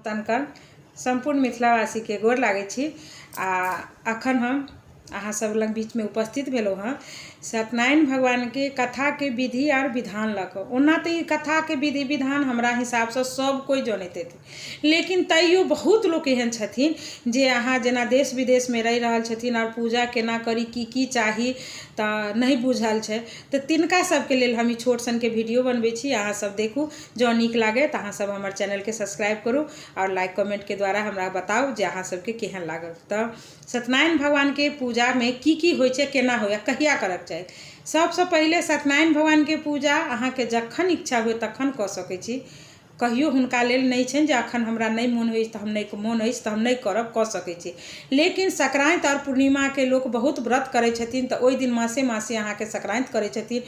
तनकर संपूर्ण मिथिलावासी के गोर लागै छी। अखन हम अहाँ सब लग बीच में उपस्थित भेलहुँ हँ सत्यनारायण भगवान के कथा के विधि और विधान लऽ कऽ। ओना तो ई कथा के विधि विधान हमरा हिसाब से सब कोई जानैत हेतै, लेकिन तैयो बहुत लोग एहन छथिन जे अहाँ जेना देश विदेश में रहि रहल छथिन और पूजा केना करी की चाही तऽ नहीं बुझल छै, तऽ तिनका सबके लेल हम ई छोट सन के वीडियो बनबै छी। अहाँ सब देखू, जँ नीक लागे तऽ अहाँ सब हमर चैनल के सब्सक्राइब करू और लाइक कमेंट के द्वारा हमरा बताउ जे अहाँ सबके केहन लागल। तऽ सत्यनारायण भगवान के पूजा में की होइ छै, केना होय, कहिया करक चाही। सबसे पहले सत्यनारायण भगवान के पूजा अहाँ के जखन इच्छा हुए तखन कऽ सकै छी। कहियो हुनका लेल नहीं छनि जे अखन हमरा नहीं मोन अछि तऽ हम नहीं करब, कऽ सकै छी। लेकिन संक्रांति और पूर्णिमा के लोक बहुत व्रत करै छथिन तऽ ओहि दिन मासे अहाँ के संक्रांति करै छथिन।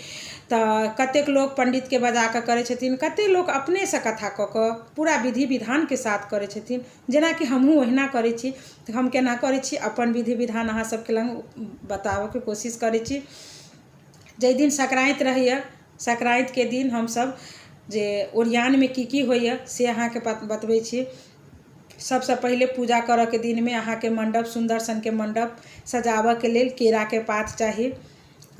तऽ कतेक लोग पंडित के बजा कऽ करै छथिन, कते लोग अपने से कथा कऽ कऽ पूरा विधि विधान के साथ करै छथिन, जेना कि हमहूँ ओहिना करै छी। तऽ हम केना करै छी अपन विधि विधान अहाँ सबके लग बताबऽ के कोशिश करै छी। जै दिन संक्रांति रहैया, संक्रांति के दिन हम सब जे ओरियान में की होइए से अहाँ के बतबै छी। सबसे पहले पूजा करऽ के दिन में अहाँ के मंडप, सुंदर सन के मंडप सजावऽ के लेल केरा के पात चाही।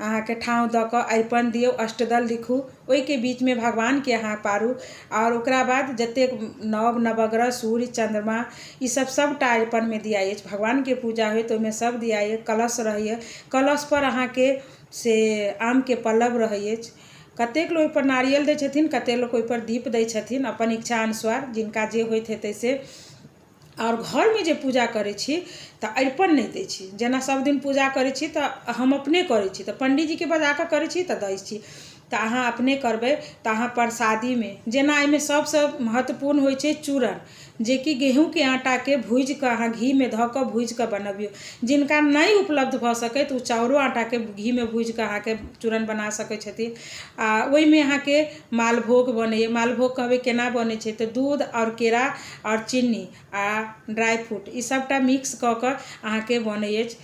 अहाँ के ठाव दऽ कऽ अरिपन दियौ, अष्टदल लिखू, ओहि के बीच में भगवान के अहाँ पारू और ओकरा बाद जतेक नव नवग्रह सूर्य चंद्रमा ई सब सबटा अरिपन में दियाइ अछि। भगवान के पूजा होय तो ओहिमे सब दियाइ। कलश रहैए, कलश पर अहाँ के से आम के पल्लव रहै अछि। कतेक लोग पर नारियल दै छथिन, कतेक लोग ओहि पर दीप दै छथिन, अपन इच्छा अनुसार जिनका जे होइत हेतै से। और घर में जे पूजा करै छी तऽ अरिपन नहीं दै छी। जेना सब दिन पूजा करै छी तऽ हम अपने करै छी तऽ पंडित जी के बजा कऽ करै छी तऽ दै छी। तऽ अहाँ अपने करबै तऽ अहाँ प्रसादी में जेना एहिमे सबसे महत्वपूर्ण होइ छै चूरन, जे कि गेहूँ के आटा के भूजि कऽ अहाँ घी में धऽ कऽ भूजि कऽ बनबियौ। जिनका नहीं उपलब्ध भऽ सकै तऽ ओ चाउरो आटा के घी में भूजि कऽ अहाँ के चूरन बना सकै छथिन। आ ओहि में अहाँ के मालभोग बनैए। मालभोग कहबै केना बनै छै तऽ दूध और केरा और चीनी आ ड्राई फ्रूट ई सबटा मिक्स कऽ कऽ अहाँ के बनै अछि।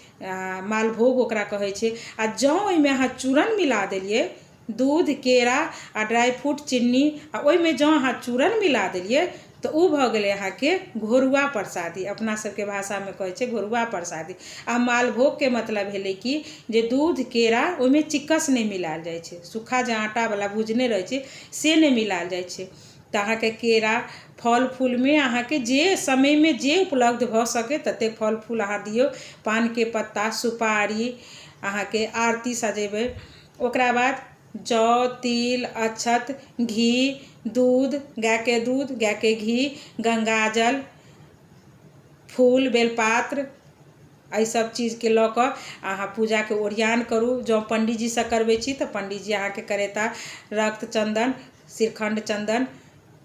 मालभोग ओकरा कहै छै। आ जँ ओहिमे अहाँ चूरन मिला देलिए, दूध केरा आ ड्राई फ्रूट चीनी आ ओहि में जँ अहाँ चूरन मिला देलिए तऽ ओ भऽ गेलै अहाँ के घोरुआ प्रसादी। अपना सबके भाषा में कहै छै घोरुआ प्रसादी। आ मालभोग के मतलब भेलै कि जे दूध केरा ओहि में चिक्कस नहीं मिलायल जाइ छै, सूखा जे आटा वाला भुजने रहै छै से नहीं मिलायल जाइ छै। तऽ अहाँ के केरा फल फूल में अहाँ के जे समय में जे उपलब्ध भऽ सके ततेक फल फूल अहाँ दियौ। पान के पत्ता, सुपारी, अहाँ के आरती सजेबै। ओकरा बाद जौ, तिल, अक्षत, घी, दूध, गाय के दूध, गाय के घी, गंगाजल, फूल, बेलपात्र एहि सब चीज के लऽ कऽ अहाँ पूजा के ओरियान करू। जँ पंडित जी से करबै छी तऽ पंडित जी अहाँ के करेता रक्त चंदन, श्रीखंड चंदन।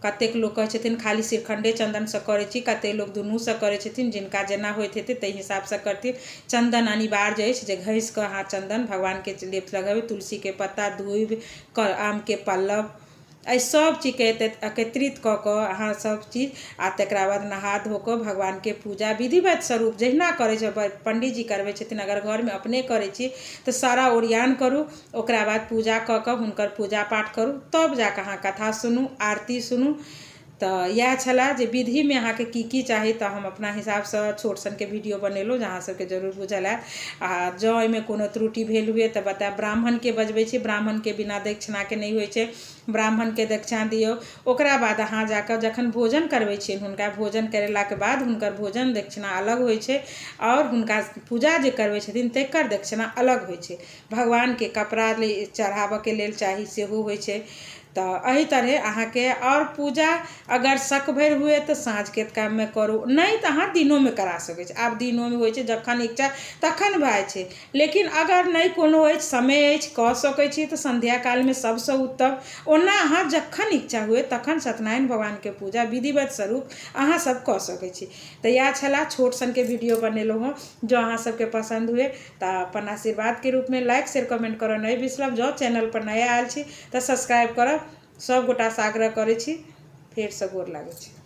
कतेक लोग कहै छथिन खाली श्रीखंडे चंदन से करै छी, कतेक लोग दुनू से करै छथिन, जिनका जेना होइत हेतै ताहि हिसाब से करथिन। चंदन अनिवार्य अछि जे घसि कऽ अहाँ चंदन भगवान के लेप लगेबै। तुलसी के पत्ता, दूबि, आम के पल्लव एहि सब चीज के एकत्रित कऽ कऽ अहाँ सब चीज आ तकरा बाद नहा धो कऽ भगवान के पूजा विधिवत स्वरूप जहिना करै छै पंडित जी करबै छथिन। अगर घर में अपने करै छी तऽ सारा ओरियान करू, ओकरा बाद पूजा कऽ कऽ हुनकर पूजा पाठ करू, तब जाकऽ अहाँ कथा सुनू, आरती सुनू। तऽ इएह छला जे विधि में अहाँ के की चाही। तऽ हम अपना हिसाब से छोट सन के वीडियो बनेलहुँ जे अहाँ सबके जरूर बुझल हैत। आ जँ एहिमे कोनो त्रुटि भेल हुए तऽ बतायब। ब्राह्मण के बजबै छी, ब्राह्मण के बिना दक्षिणा के नहीं होइ छै। ब्राह्मण के दक्षिणा दियौ। ओकरा बाद अहाँ जाकऽ जखन भोजन करबै छियनि हुनका, भोजन करेलाके बाद हुनकर भोजन दक्षिणा अलग होइ छै और हुनका पूजा जे करबै छथिन तकर दक्षिणा अलग होइ छै। भगवान के कपड़ा चढ़ाबऽ के लेल चाही सेहो होइ छै। तऽ एहि तरह अहाँ के और पूजा अगर शक भरि हुए तऽ साँझ के काम में करू, नहीं तऽ अहाँ दिनों में करा सकै छी। आब दिनों में होइ छै जखन इच्छा तखन भए जाइ छै। लेकिन अगर नहीं कोनो अछि, समय अछि, कऽ सकै छी तऽ संध्या काल में सबसे उत्तम। ओना अहाँ जखन इच्छा हुए तखन सत्यनारायण भगवान के पूजा विधिवत स्वरूप अहाँ सब कऽ सकै छी। तऽ इएह छला छोट सन के वीडियो बनेलहुँ हँ। जँ अहाँ सबके पसंद हुए तऽ अपन आशीर्वाद के रूप में लाइक शेयर कमेंट करऽ नहीं बिसरब। जँ चैनल पर नया आयल छी तऽ सब्सक्राइब करब। सब गोटा से आग्रह करै छी। फेर से गोर लागै छी।